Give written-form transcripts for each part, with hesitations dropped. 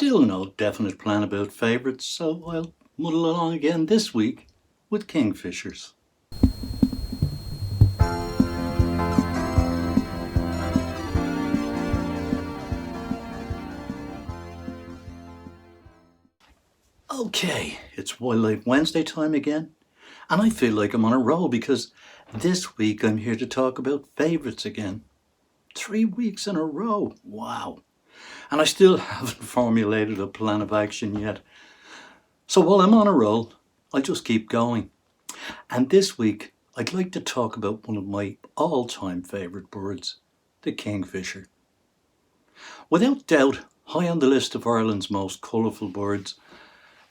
Still no definite plan about favourites, so I'll muddle along again this week with kingfishers. Okay, it's Wildlife Wednesday time again, and I feel like I'm on a roll because this week I'm here to talk about favourites again. 3 weeks in a row, wow. And I still haven't formulated a plan of action yet. So while I'm on a roll, I'll just keep going. And this week, I'd like to talk about one of my all-time favourite birds, the kingfisher. Without doubt, high on the list of Ireland's most colourful birds,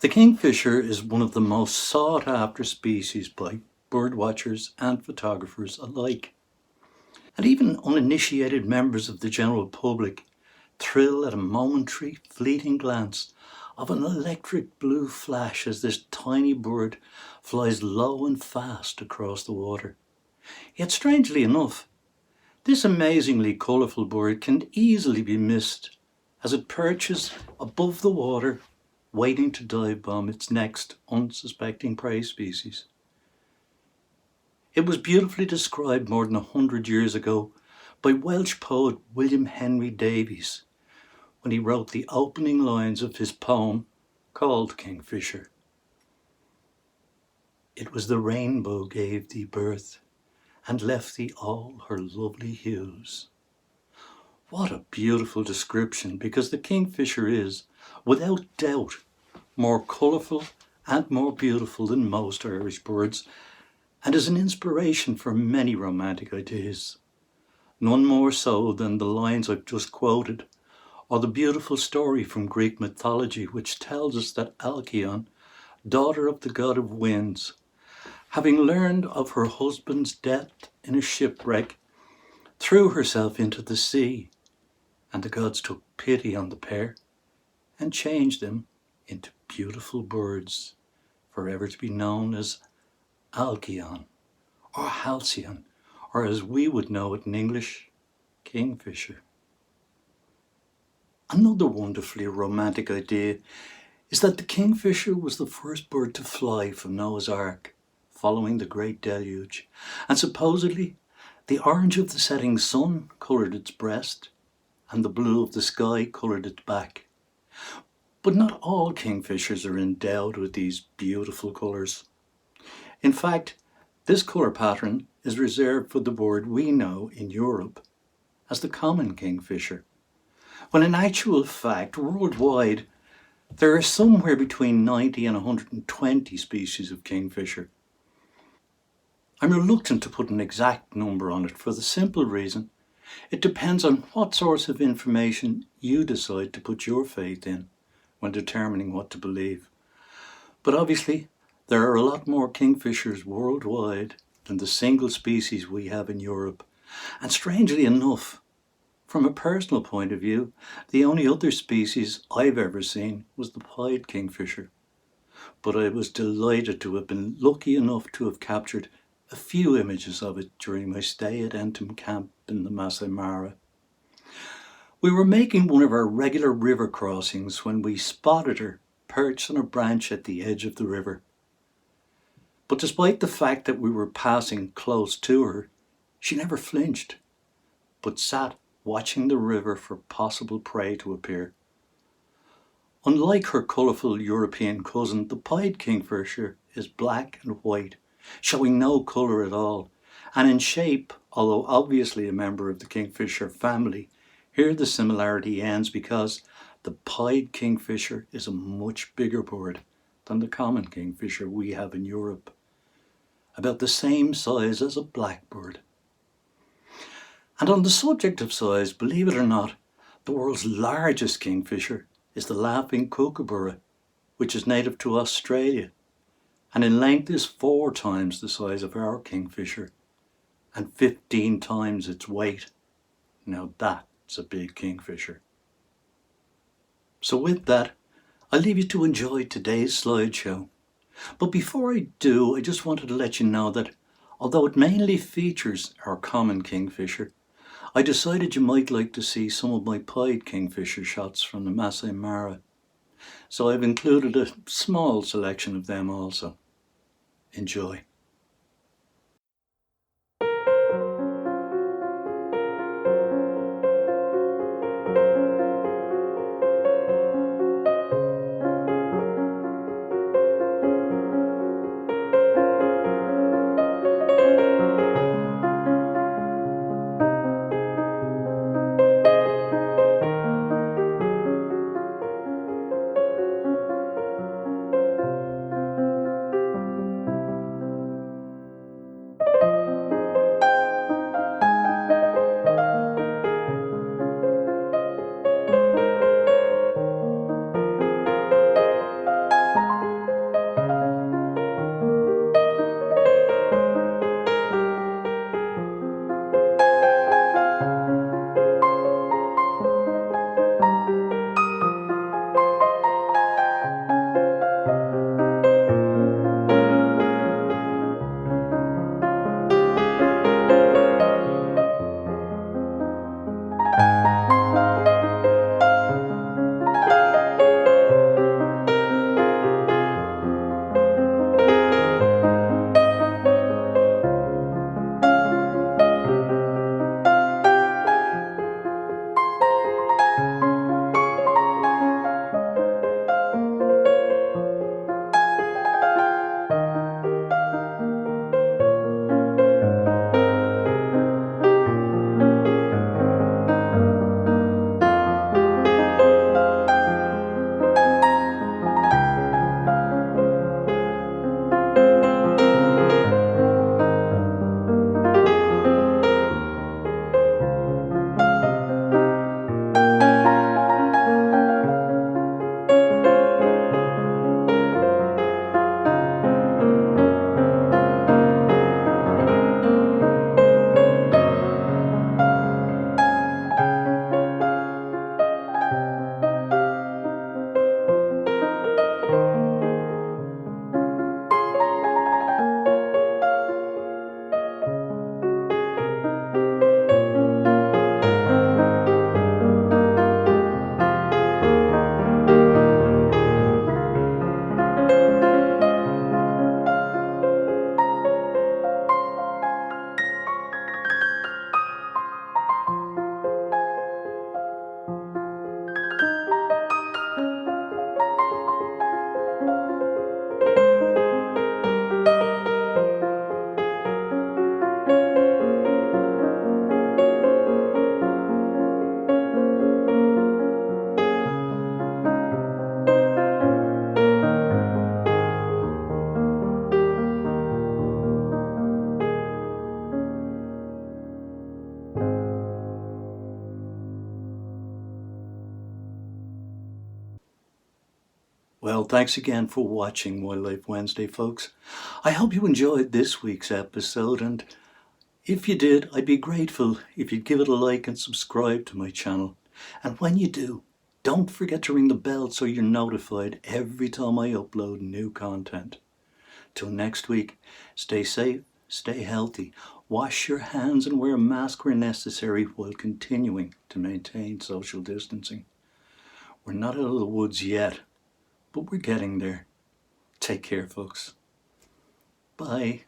the kingfisher is one of the most sought-after species by birdwatchers and photographers alike. And even uninitiated members of the general public thrill at a momentary, fleeting glance of an electric blue flash as this tiny bird flies low and fast across the water. Yet strangely enough, this amazingly colourful bird can easily be missed as it perches above the water, waiting to dive bomb its next unsuspecting prey species. It was beautifully described more than 100 years ago by Welsh poet William Henry Davies when he wrote the opening lines of his poem called Kingfisher. It was the rainbow gave thee birth and left thee all her lovely hues. What a beautiful description, because the kingfisher is, without doubt, more colourful and more beautiful than most Irish birds, and is an inspiration for many romantic ideas. None more so than the lines I've just quoted, or the beautiful story from Greek mythology which tells us that Alcyone, daughter of the god of winds, having learned of her husband's death in a shipwreck, threw herself into the sea, and the gods took pity on the pair and changed them into beautiful birds, forever to be known as Alcyone, or Halcyon, or as we would know it in English, kingfisher. Another wonderfully romantic idea is that the kingfisher was the first bird to fly from Noah's Ark following the Great Deluge, and supposedly the orange of the setting sun coloured its breast and the blue of the sky coloured its back. But not all kingfishers are endowed with these beautiful colours. In fact, this colour pattern is reserved for the bird we know in Europe as the common kingfisher, when in actual fact, worldwide, there are somewhere between 90 and 120 species of kingfisher. I'm reluctant to put an exact number on it for the simple reason it depends on what source of information you decide to put your faith in when determining what to believe. But obviously, there are a lot more kingfishers worldwide than the single species we have in Europe. And strangely enough, from a personal point of view, the only other species I've ever seen was the pied kingfisher. But I was delighted to have been lucky enough to have captured a few images of it during my stay at Entum Camp in the Masai Mara. We were making one of our regular river crossings when we spotted her perched on a branch at the edge of the river. But despite the fact that we were passing close to her, she never flinched, but sat watching the river for possible prey to appear. Unlike her colourful European cousin, the pied kingfisher is black and white, showing no colour at all, and in shape, although obviously a member of the kingfisher family, here the similarity ends because the pied kingfisher is a much bigger bird than the common kingfisher we have in Europe, about the same size as a blackbird. And on the subject of size, believe it or not, the world's largest kingfisher is the laughing kookaburra, which is native to Australia, and in length is 4 times the size of our kingfisher and 15 times its weight. Now that's a big kingfisher. So with that, I leave you to enjoy today's slideshow. But before I do, I just wanted to let you know that although it mainly features our common kingfisher, I decided you might like to see some of my pied kingfisher shots from the Masai Mara. so I've included a small selection of them also. Enjoy. Well, thanks again for watching Wildlife Wednesday, folks. I hope you enjoyed this week's episode, and if you did, I'd be grateful if you'd give it a like and subscribe to my channel. And when you do, don't forget to ring the bell so you're notified every time I upload new content. Till next week, stay safe, stay healthy, wash your hands and wear a mask where necessary while continuing to maintain social distancing. We're not out of the woods yet, but we're getting there. Take care, folks. Bye.